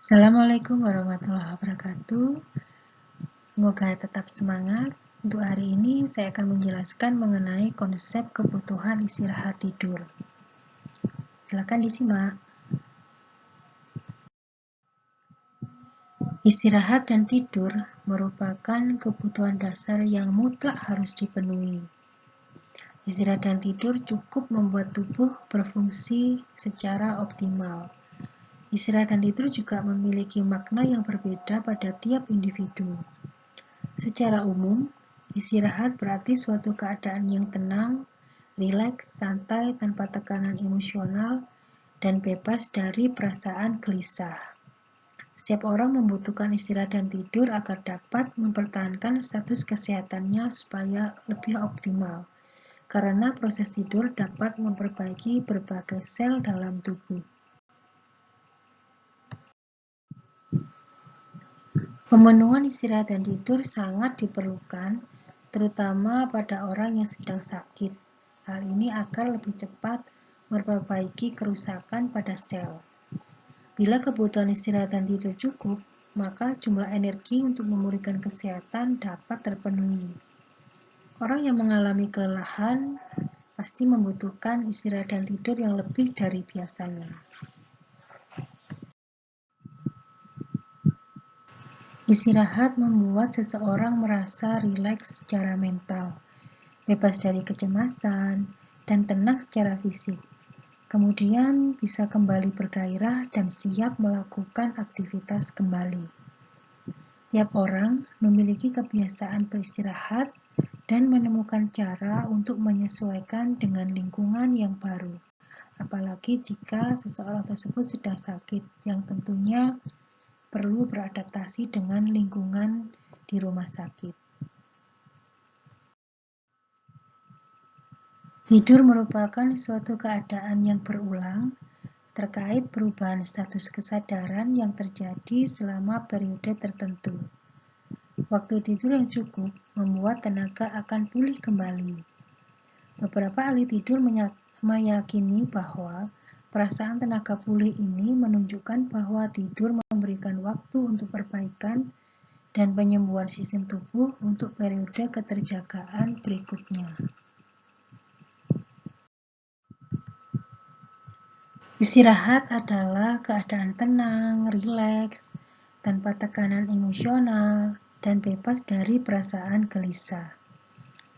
Assalamualaikum warahmatullahi wabarakatuh. Semoga tetap semangat. Untuk hari ini saya akan menjelaskan mengenai konsep kebutuhan istirahat tidur. Silakan disimak. Istirahat dan tidur merupakan kebutuhan dasar yang mutlak harus dipenuhi. Istirahat dan tidur cukup membuat tubuh berfungsi secara optimal. Istirahat dan tidur juga memiliki makna yang berbeda pada tiap individu. Secara umum, istirahat berarti suatu keadaan yang tenang, rileks, santai, tanpa tekanan emosional, dan bebas dari perasaan gelisah. Setiap orang membutuhkan istirahat dan tidur agar dapat mempertahankan status kesehatannya supaya lebih optimal, karena proses tidur dapat memperbaiki berbagai sel dalam tubuh. Pemenuhan istirahat dan tidur sangat diperlukan, terutama pada orang yang sedang sakit. Hal ini agar lebih cepat memperbaiki kerusakan pada sel. Bila kebutuhan istirahat dan tidur cukup, maka jumlah energi untuk memulihkan kesehatan dapat terpenuhi. Orang yang mengalami kelelahan pasti membutuhkan istirahat dan tidur yang lebih dari biasanya. Istirahat membuat seseorang merasa rileks secara mental, bebas dari kecemasan, dan tenang secara fisik. Kemudian bisa kembali bergairah dan siap melakukan aktivitas kembali. Tiap orang memiliki kebiasaan beristirahat dan menemukan cara untuk menyesuaikan dengan lingkungan yang baru. Apalagi jika seseorang tersebut sedang sakit, yang tentunya perlu beradaptasi dengan lingkungan di rumah sakit. Tidur merupakan suatu keadaan yang berulang terkait perubahan status kesadaran yang terjadi selama periode tertentu. Waktu tidur yang cukup membuat tenaga akan pulih kembali. Beberapa ahli tidur meyakini bahwa perasaan tenaga pulih ini menunjukkan bahwa tidur memberikan waktu untuk perbaikan dan penyembuhan sistem tubuh untuk periode keterjagaan berikutnya. Istirahat adalah keadaan tenang, rileks, tanpa tekanan emosional, dan bebas dari perasaan gelisah.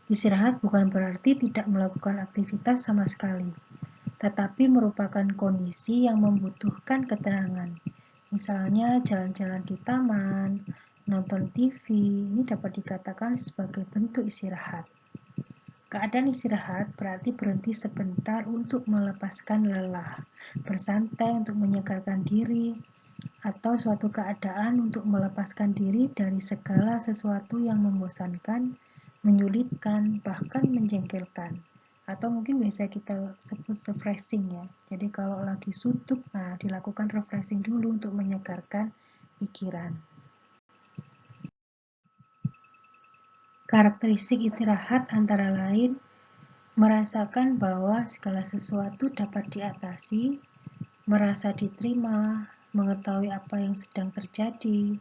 Istirahat bukan berarti tidak melakukan aktivitas sama sekali, tetapi merupakan kondisi yang membutuhkan ketenangan. Misalnya jalan-jalan di taman, nonton TV, ini dapat dikatakan sebagai bentuk istirahat. Keadaan istirahat berarti berhenti sebentar untuk melepaskan lelah, bersantai untuk menyegarkan diri, atau suatu keadaan untuk melepaskan diri dari segala sesuatu yang membosankan, menyulitkan, bahkan menjengkelkan. Atau mungkin biasa kita sebut refreshing ya. Jadi kalau lagi suntuk, dilakukan refreshing dulu untuk menyegarkan pikiran. Karakteristik istirahat antara lain merasakan bahwa segala sesuatu dapat diatasi, merasa diterima, mengetahui apa yang sedang terjadi,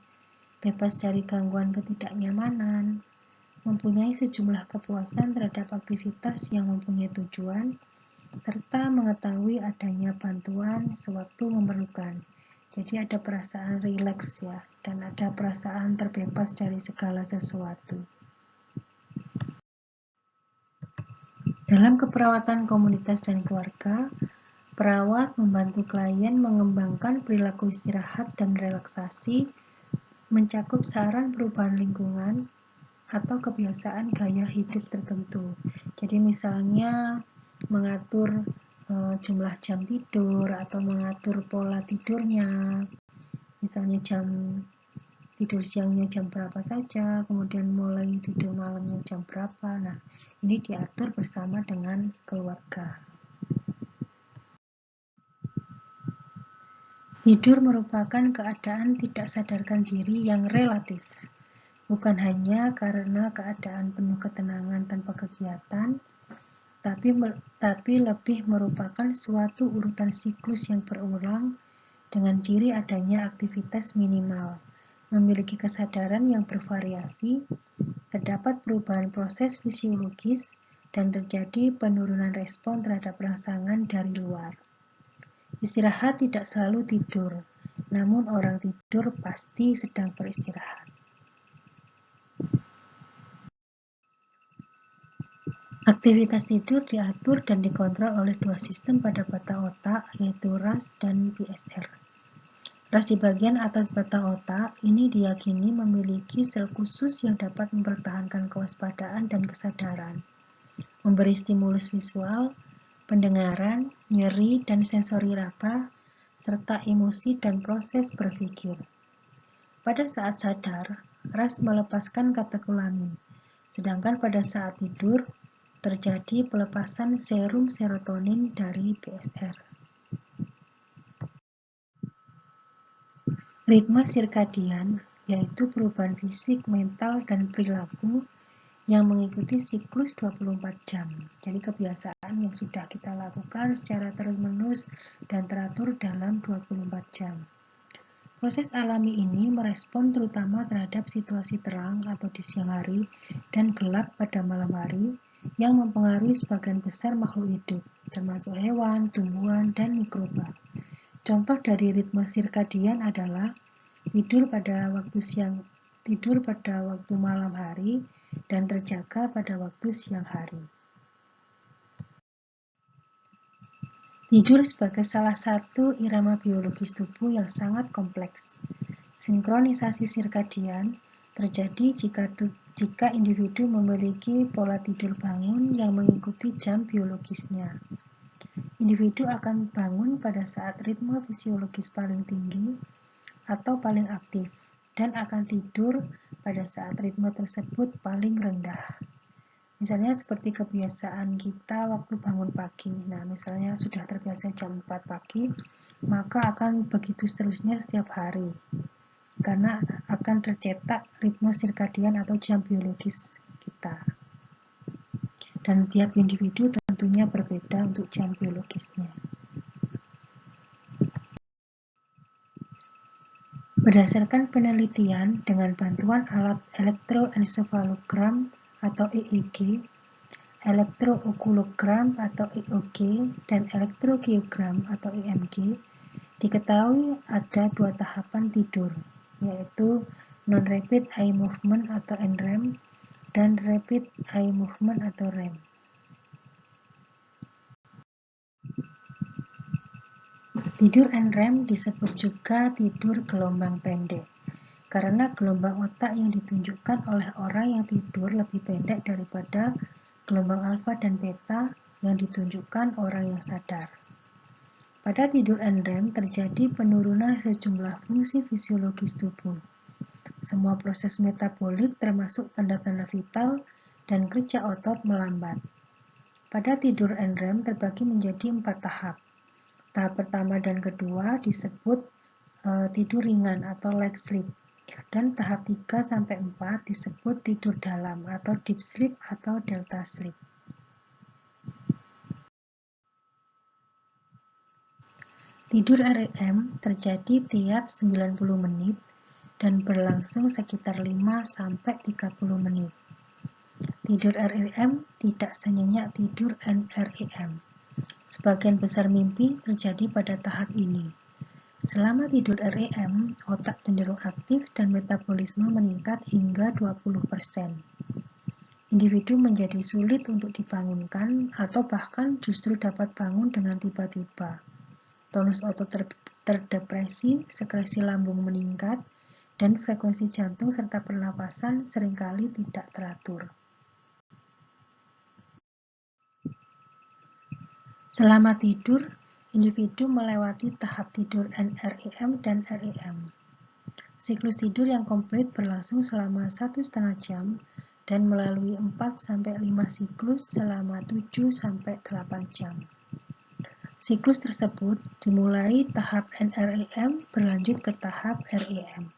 bebas dari gangguan ketidaknyamanan, mempunyai sejumlah kepuasan terhadap aktivitas yang mempunyai tujuan, serta mengetahui adanya bantuan sewaktu memerlukan. Jadi ada perasaan rileks ya, dan ada perasaan terbebas dari segala sesuatu. Dalam keperawatan komunitas dan keluarga, perawat membantu klien mengembangkan perilaku istirahat dan relaksasi, mencakup saran perubahan lingkungan, atau kebiasaan gaya hidup tertentu. Jadi misalnya mengatur jumlah jam tidur atau mengatur pola tidurnya, misalnya jam tidur siangnya jam berapa saja, kemudian mulai tidur malamnya jam berapa. Nah, ini diatur bersama dengan keluarga. Tidur merupakan keadaan tidak sadarkan diri yang relatif, bukan hanya karena keadaan penuh ketenangan tanpa kegiatan, tapi lebih merupakan suatu urutan siklus yang berulang dengan ciri adanya aktivitas minimal, memiliki kesadaran yang bervariasi, terdapat perubahan proses fisiologis, dan terjadi penurunan respon terhadap rangsangan dari luar. Istirahat tidak selalu tidur, namun orang tidur pasti sedang beristirahat. Aktivitas tidur diatur dan dikontrol oleh dua sistem pada batang otak, yaitu RAS dan BSR. RAS di bagian atas batang otak ini diyakini memiliki sel khusus yang dapat mempertahankan kewaspadaan dan kesadaran, memberi stimulus visual, pendengaran, nyeri dan sensori raba, serta emosi dan proses berpikir. Pada saat sadar, RAS melepaskan katekolamin, sedangkan pada saat tidur, terjadi pelepasan serum serotonin dari BSR. Ritme sirkadian, yaitu perubahan fisik, mental, dan perilaku yang mengikuti siklus 24 jam. Jadi kebiasaan yang sudah kita lakukan secara terus-menerus dan teratur dalam 24 jam. Proses alami ini merespon terutama terhadap situasi terang atau di siang hari dan gelap pada malam hari yang mempengaruhi sebagian besar makhluk hidup, termasuk hewan, tumbuhan, dan mikroba. Contoh dari ritme sirkadian adalah tidur pada waktu malam hari dan terjaga pada waktu siang hari. Tidur sebagai salah satu irama biologis tubuh yang sangat kompleks. Sinkronisasi sirkadian terjadi jika individu memiliki pola tidur bangun yang mengikuti jam biologisnya. Individu akan bangun pada saat ritme fisiologis paling tinggi atau paling aktif, dan akan tidur pada saat ritme tersebut paling rendah. Misalnya seperti kebiasaan kita waktu bangun pagi. Nah, misalnya sudah terbiasa jam 4 pagi, maka akan begitu seterusnya setiap hari. Karena akan tercetak ritme sirkadian atau jam biologis kita. Dan tiap individu tentunya berbeda untuk jam biologisnya. Berdasarkan penelitian dengan bantuan alat elektroensefalogram atau EEG, elektrookulogram atau EOG, dan elektrokiogram atau EMG, diketahui ada dua tahapan tidur, yaitu non-rapid eye movement atau NREM dan rapid eye movement atau REM. Tidur NREM disebut juga tidur gelombang pendek, karena gelombang otak yang ditunjukkan oleh orang yang tidur lebih pendek daripada gelombang alfa dan beta yang ditunjukkan orang yang sadar. Pada tidur NREM terjadi penurunan sejumlah fungsi fisiologis tubuh. Semua proses metabolik termasuk tanda-tanda vital dan kerja otot melambat. Pada tidur NREM terbagi menjadi 4 tahap. Tahap pertama dan kedua disebut tidur ringan atau light sleep. Dan tahap 3-4 disebut tidur dalam atau deep sleep atau delta sleep. Tidur REM terjadi tiap 90 menit dan berlangsung sekitar 5-30 menit. Tidur REM tidak senyenyak tidur NREM. Sebagian besar mimpi terjadi pada tahap ini. Selama tidur REM, otak cenderung aktif dan metabolisme meningkat hingga 20%. Individu menjadi sulit untuk dibangunkan atau bahkan justru dapat bangun dengan tiba-tiba. Tonus otot terdepresi, sekresi lambung meningkat, dan frekuensi jantung serta pernapasan seringkali tidak teratur. Selama tidur, individu melewati tahap tidur NREM dan REM. Siklus tidur yang komplit berlangsung selama 1,5 jam dan melalui 4-5 siklus selama 7-8 jam. Siklus tersebut dimulai tahap NREM berlanjut ke tahap REM.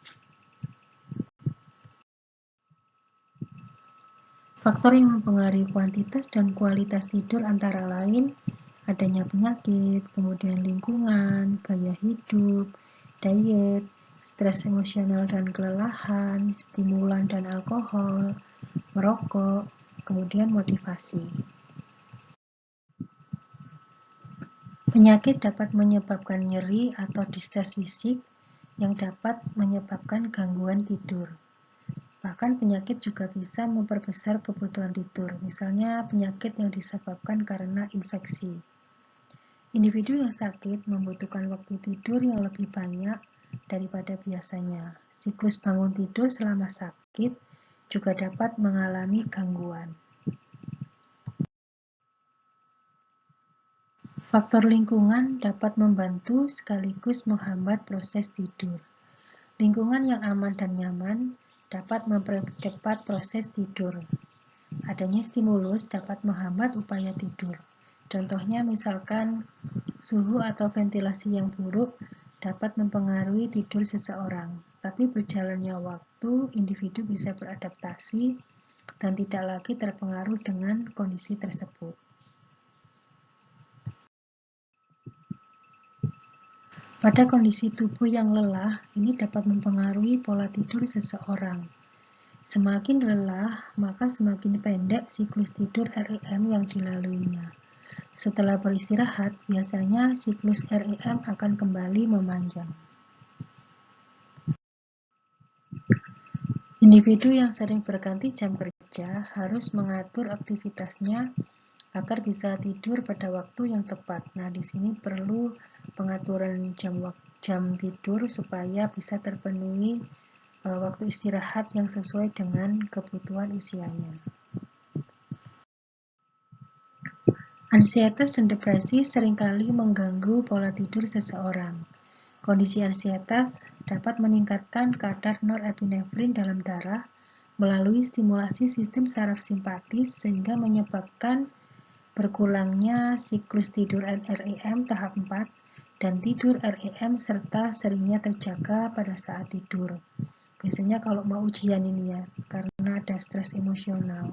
Faktor yang mempengaruhi kuantitas dan kualitas tidur antara lain adanya penyakit, kemudian lingkungan, gaya hidup, diet, stres emosional dan kelelahan, stimulan dan alkohol, merokok, kemudian motivasi. Penyakit dapat menyebabkan nyeri atau distres fisik yang dapat menyebabkan gangguan tidur. Bahkan penyakit juga bisa memperbesar kebutuhan tidur, misalnya penyakit yang disebabkan karena infeksi. Individu yang sakit membutuhkan waktu tidur yang lebih banyak daripada biasanya. Siklus bangun tidur selama sakit juga dapat mengalami gangguan. Faktor lingkungan dapat membantu sekaligus menghambat proses tidur. Lingkungan yang aman dan nyaman dapat mempercepat proses tidur. Adanya stimulus dapat menghambat upaya tidur. Contohnya misalkan suhu atau ventilasi yang buruk dapat mempengaruhi tidur seseorang. Tapi berjalannya waktu, individu bisa beradaptasi dan tidak lagi terpengaruh dengan kondisi tersebut. Pada kondisi tubuh yang lelah, ini dapat mempengaruhi pola tidur seseorang. Semakin lelah, maka semakin pendek siklus tidur REM yang dilaluinya. Setelah beristirahat, biasanya siklus REM akan kembali memanjang. Individu yang sering berganti jam kerja harus mengatur aktivitasnya agar bisa tidur pada waktu yang tepat. Nah, di sini perlu pengaturan jam tidur supaya bisa terpenuhi waktu istirahat yang sesuai dengan kebutuhan usianya. Ansietas dan depresi seringkali mengganggu pola tidur seseorang. Kondisi ansietas dapat meningkatkan kadar norepinefrin dalam darah melalui stimulasi sistem saraf simpatis sehingga menyebabkan berkurangnya siklus tidur REM tahap 4 dan tidur REM serta seringnya terjaga pada saat tidur. Biasanya kalau mau ujian ini ya, karena ada stres emosional.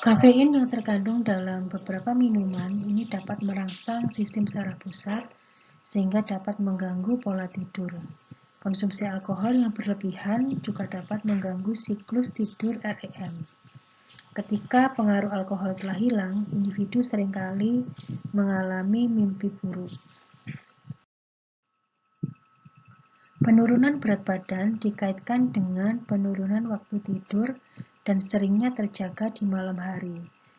Kafein yang terkandung dalam beberapa minuman ini dapat merangsang sistem saraf pusat sehingga dapat mengganggu pola tidur. Konsumsi alkohol yang berlebihan juga dapat mengganggu siklus tidur REM. Ketika pengaruh alkohol telah hilang, individu seringkali mengalami mimpi buruk. Penurunan berat badan dikaitkan dengan penurunan waktu tidur dan seringnya terjaga di malam hari.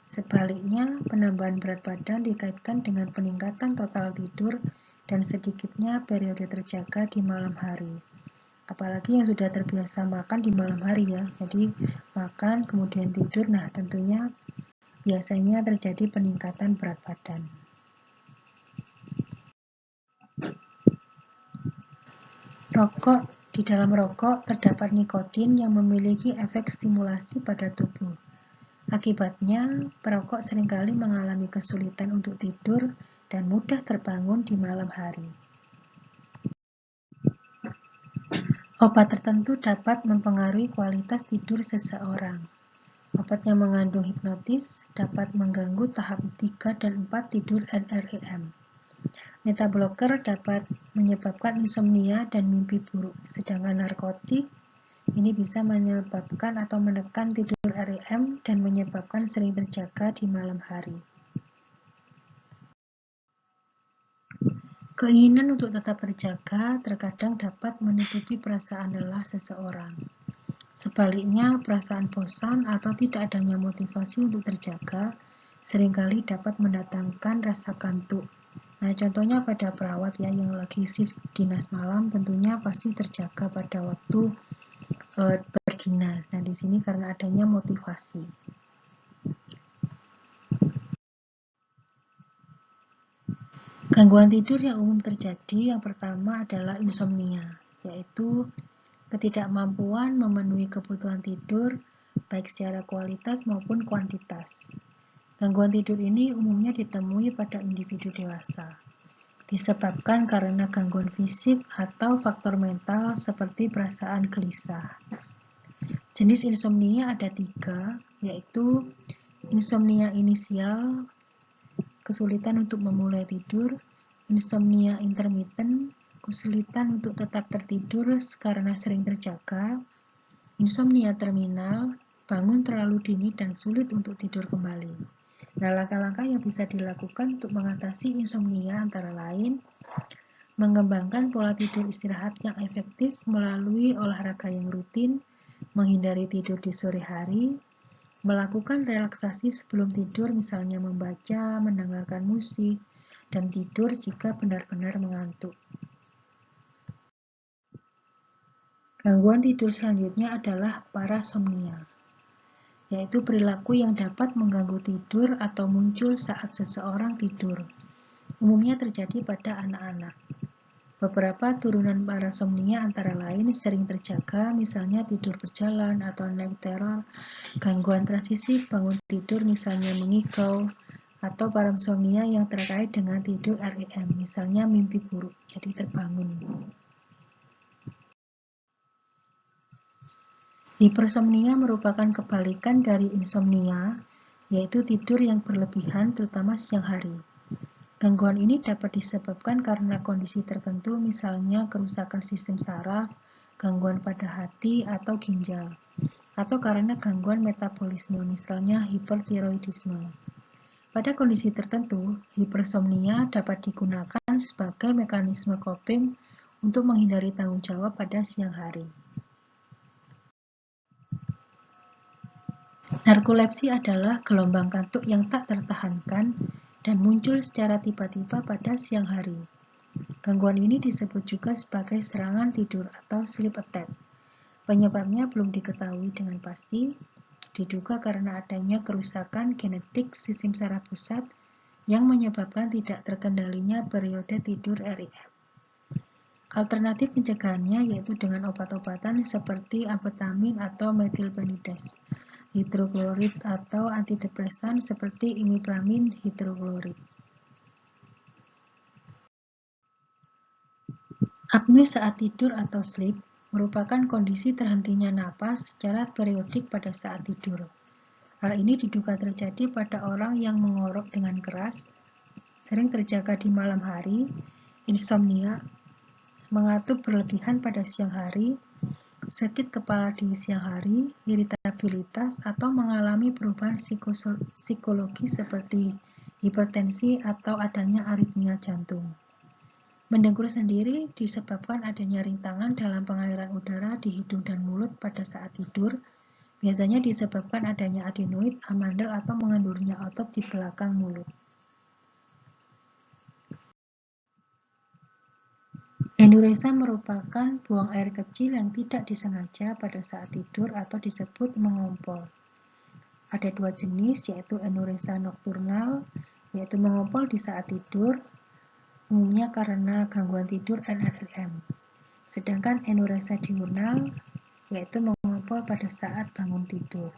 Sebaliknya, penambahan berat badan dikaitkan dengan peningkatan total tidur dan sedikitnya periode terjaga di malam hari. Apalagi yang sudah terbiasa makan di malam hari ya, jadi makan kemudian tidur, nah tentunya biasanya terjadi peningkatan berat badan. Rokok. Di dalam rokok terdapat nikotin yang memiliki efek stimulasi pada tubuh. Akibatnya, perokok seringkali mengalami kesulitan untuk tidur dan mudah terbangun di malam hari. Obat tertentu dapat mempengaruhi kualitas tidur seseorang. Obat yang mengandung hipnotis dapat mengganggu tahap 3 dan 4 tidur NREM. Beta-blocker dapat menyebabkan insomnia dan mimpi buruk, sedangkan narkotik ini bisa menyebabkan atau menekan tidur REM dan menyebabkan sering terjaga di malam hari. Keinginan untuk tetap terjaga terkadang dapat menutupi perasaan lelah seseorang. Sebaliknya, perasaan bosan atau tidak adanya motivasi untuk terjaga seringkali dapat mendatangkan rasa kantuk. Nah, contohnya pada perawat ya yang lagi shift dinas malam tentunya pasti terjaga pada waktu berdinas. Nah, di sini karena adanya motivasi. Gangguan tidur yang umum terjadi yang pertama adalah insomnia, yaitu ketidakmampuan memenuhi kebutuhan tidur baik secara kualitas maupun kuantitas. Gangguan tidur ini umumnya ditemui pada individu dewasa, disebabkan karena gangguan fisik atau faktor mental seperti perasaan gelisah. Jenis insomnia ada 3, yaitu insomnia inisial, kesulitan untuk memulai tidur, insomnia intermittent, kesulitan untuk tetap tertidur karena sering terjaga, insomnia terminal, bangun terlalu dini dan sulit untuk tidur kembali. Nah, langkah-langkah yang bisa dilakukan untuk mengatasi insomnia antara lain, mengembangkan pola tidur istirahat yang efektif melalui olahraga yang rutin, menghindari tidur di sore hari, melakukan relaksasi sebelum tidur misalnya membaca, mendengarkan musik, dan tidur jika benar-benar mengantuk. Gangguan tidur selanjutnya adalah parasomnia, yaitu perilaku yang dapat mengganggu tidur atau muncul saat seseorang tidur. Umumnya terjadi pada anak-anak. Beberapa turunan parasomnia antara lain sering terjaga, misalnya tidur berjalan atau night terror, gangguan transisi bangun tidur misalnya mengigau, atau parasomnia yang terkait dengan tidur REM, misalnya mimpi buruk, jadi terbangun. Hipersomnia merupakan kebalikan dari insomnia, yaitu tidur yang berlebihan terutama siang hari. Gangguan ini dapat disebabkan karena kondisi tertentu, misalnya kerusakan sistem saraf, gangguan pada hati atau ginjal, atau karena gangguan metabolisme, misalnya hipertiroidisme. Pada kondisi tertentu, hipersomnia dapat digunakan sebagai mekanisme coping untuk menghindari tanggung jawab pada siang hari. Narkolepsi adalah gelombang kantuk yang tak tertahankan dan muncul secara tiba-tiba pada siang hari. Gangguan ini disebut juga sebagai serangan tidur atau sleep attack. Penyebabnya belum diketahui dengan pasti, diduga karena adanya kerusakan genetik sistem saraf pusat yang menyebabkan tidak terkendalinya periode tidur REM. Alternatif pencegahannya yaitu dengan obat-obatan seperti amfetamin atau methylphenidase hidroklorid atau antidepresan seperti imipramine hidroklorid. Apnea saat tidur atau sleep merupakan kondisi terhentinya napas secara periodik pada saat tidur. Hal ini diduga terjadi pada orang yang mengorok dengan keras, sering terjaga di malam hari, insomnia, mengantuk berlebihan pada siang hari, sakit kepala di siang hari, iritabilitas, atau mengalami perubahan psikologi seperti hipertensi atau adanya aritmia jantung. Mendengkur sendiri disebabkan adanya rintangan dalam pengairan udara di hidung dan mulut pada saat tidur, biasanya disebabkan adanya adenoid, amandel, atau mengendurnya otot di belakang mulut. Enuresa merupakan buang air kecil yang tidak disengaja pada saat tidur atau disebut mengompol. Ada dua jenis, yaitu enuresa nokturnal, yaitu mengompol di saat tidur, umumnya karena gangguan tidur NREM. Sedangkan enuresa diurnal, yaitu mengompol pada saat bangun tidur.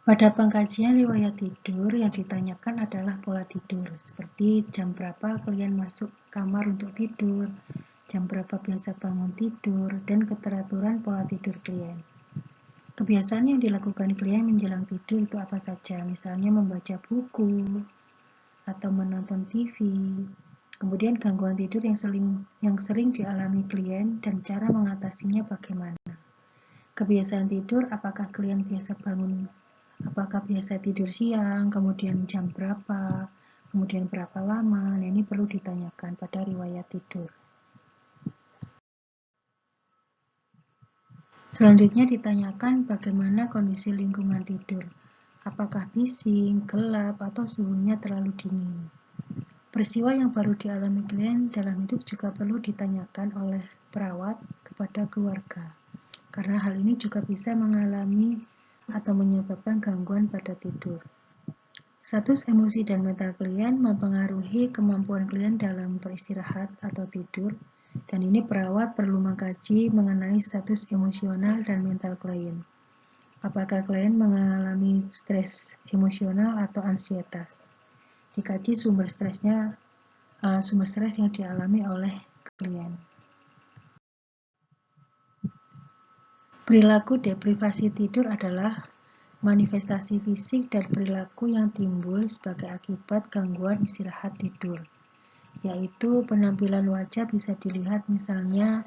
Pada pengkajian riwayat tidur yang ditanyakan adalah pola tidur, seperti jam berapa kalian masuk kamar untuk tidur, jam berapa biasa bangun tidur, dan keteraturan pola tidur klien. Kebiasaan yang dilakukan klien menjelang tidur itu apa saja, misalnya membaca buku, atau menonton TV, kemudian gangguan tidur yang sering dialami klien dan cara mengatasinya bagaimana. Kebiasaan tidur, apakah klien biasa bangun, apakah biasa tidur siang, kemudian jam berapa, kemudian berapa lama, nah ini perlu ditanyakan pada riwayat tidur. Selanjutnya ditanyakan bagaimana kondisi lingkungan tidur, apakah bising, gelap, atau suhunya terlalu dingin. Peristiwa yang baru dialami klien dalam hidup juga perlu ditanyakan oleh perawat kepada keluarga, karena hal ini juga bisa mengalami atau menyebabkan gangguan pada tidur. Status emosi dan mental klien mempengaruhi kemampuan klien dalam beristirahat atau tidur, dan ini perawat perlu mengkaji mengenai status emosional dan mental klien. Apakah klien mengalami stres emosional atau ansietas? Dikaji sumber stres yang dialami oleh klien. Perilaku deprivasi tidur adalah manifestasi fisik dan perilaku yang timbul sebagai akibat gangguan istirahat tidur, yaitu penampilan wajah bisa dilihat misalnya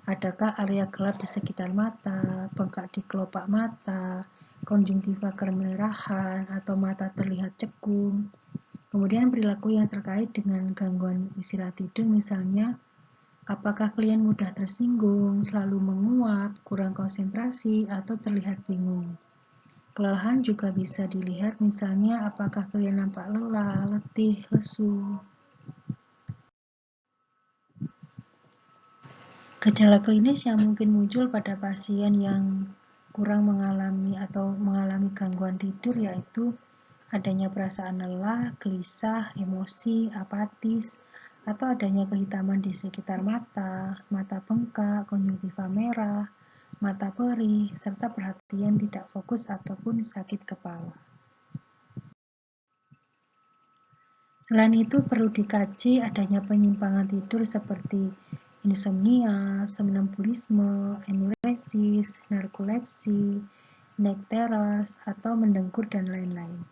adakah area gelap di sekitar mata, bengkak di kelopak mata, konjungtiva kemerahan, atau mata terlihat cekung. Kemudian perilaku yang terkait dengan gangguan istirahat tidur misalnya apakah klien mudah tersinggung, selalu menguap, kurang konsentrasi, atau terlihat bingung. Kelelahan juga bisa dilihat misalnya apakah klien nampak lelah, letih, lesu. Gejala klinis yang mungkin muncul pada pasien yang kurang mengalami atau mengalami gangguan tidur yaitu adanya perasaan lelah, gelisah, emosi, apatis, atau adanya kehitaman di sekitar mata, mata bengkak, konjungtiva merah, mata perih, serta perhatian tidak fokus ataupun sakit kepala. Selain itu perlu dikaji adanya penyimpangan tidur seperti insomnia, somnambulisme, enuresis, narkolepsi, night terrors, atau mendengkur dan lain-lain.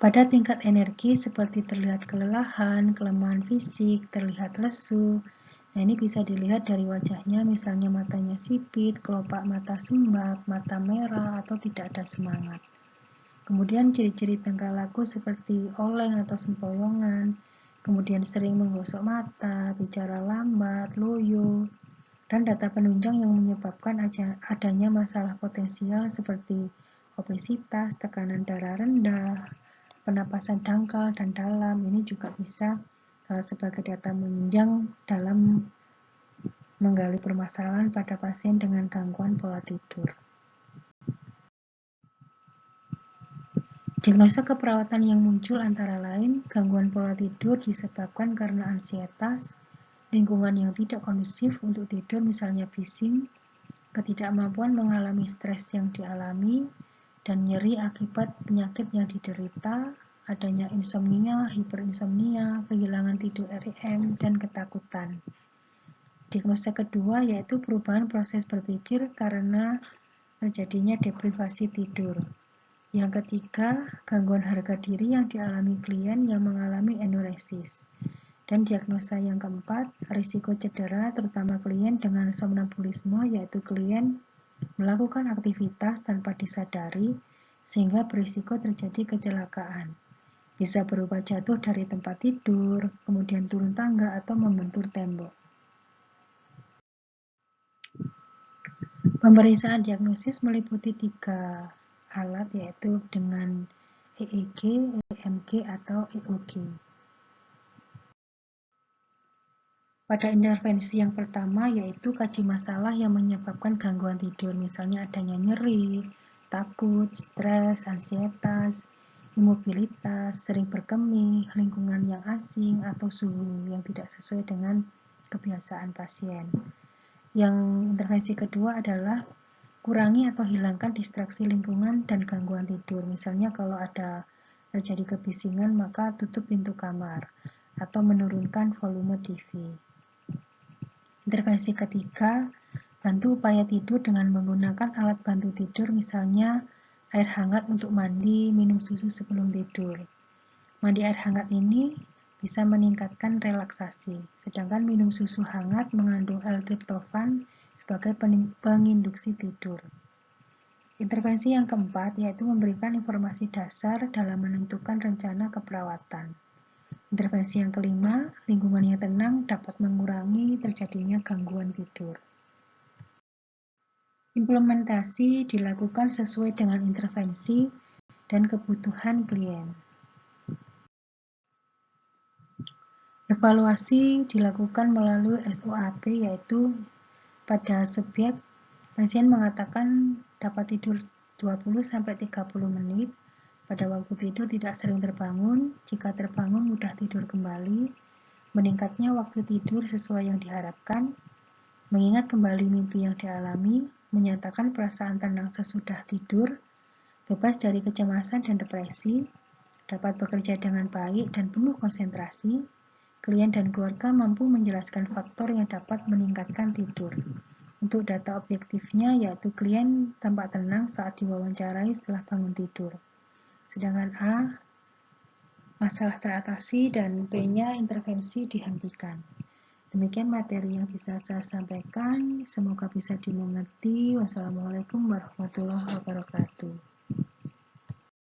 Pada tingkat energi seperti terlihat kelelahan, kelemahan fisik, terlihat lesu. Nah, ini bisa dilihat dari wajahnya, misalnya matanya sipit, kelopak mata sembab, mata merah, atau tidak ada semangat. Kemudian ciri-ciri tingkah laku seperti oleng atau sempoyongan, kemudian sering menggosok mata, bicara lambat, loyo, dan data penunjang yang menyebabkan adanya masalah potensial seperti obesitas, tekanan darah rendah, penapasan dangkal dan dalam. Ini juga bisa sebagai data penunjang dalam menggali permasalahan pada pasien dengan gangguan pola tidur. Diagnosa keperawatan yang muncul antara lain gangguan pola tidur disebabkan karena ansietas, lingkungan yang tidak kondusif untuk tidur misalnya bising, ketidakmampuan mengalami stres yang dialami, dan nyeri akibat penyakit yang diderita, adanya insomnia, hiperinsomnia, kehilangan tidur REM, dan ketakutan. Diagnosa kedua yaitu perubahan proses berpikir karena terjadinya deprivasi tidur. Yang ketiga, gangguan harga diri yang dialami klien yang mengalami enuresis. Dan diagnosa yang keempat, risiko cedera terutama klien dengan somnambulisme yaitu klien melakukan aktivitas tanpa disadari sehingga berisiko terjadi kecelakaan. Bisa berupa jatuh dari tempat tidur, kemudian turun tangga atau membentur tembok. Pemeriksaan diagnosis meliputi 3 alat yaitu dengan EEG, EMG, atau EOG. Pada intervensi yang pertama yaitu kaji masalah yang menyebabkan gangguan tidur, misalnya adanya nyeri, takut, stres, ansietas, imobilitas, sering berkemih, lingkungan yang asing, atau suhu yang tidak sesuai dengan kebiasaan pasien. Yang intervensi kedua adalah kurangi atau hilangkan distraksi lingkungan dan gangguan tidur. Misalnya kalau ada terjadi kebisingan maka tutup pintu kamar atau menurunkan volume TV. Intervensi ketiga, bantu upaya tidur dengan menggunakan alat bantu tidur misalnya air hangat untuk mandi, minum susu sebelum tidur. Mandi air hangat ini bisa meningkatkan relaksasi, sedangkan minum susu hangat mengandung L-triptofan sebagai penginduksi tidur. Intervensi yang keempat yaitu memberikan informasi dasar dalam menentukan rencana keperawatan. Intervensi yang kelima, lingkungan yang tenang dapat mengurangi terjadinya gangguan tidur. Implementasi dilakukan sesuai dengan intervensi dan kebutuhan klien. Evaluasi dilakukan melalui SOAP yaitu pada subjek pasien mengatakan dapat tidur 20-30 menit. Pada waktu tidur tidak sering terbangun, jika terbangun mudah tidur kembali, meningkatnya waktu tidur sesuai yang diharapkan, mengingat kembali mimpi yang dialami, menyatakan perasaan tenang sesudah tidur, bebas dari kecemasan dan depresi, dapat bekerja dengan baik dan penuh konsentrasi, klien dan keluarga mampu menjelaskan faktor yang dapat meningkatkan tidur. Untuk data objektifnya yaitu klien tampak tenang saat diwawancarai setelah bangun tidur. Sedangkan A, masalah teratasi, dan B-nya intervensi dihentikan. Demikian materi yang bisa saya sampaikan. Semoga bisa dimengerti. Wassalamualaikum warahmatullahi wabarakatuh.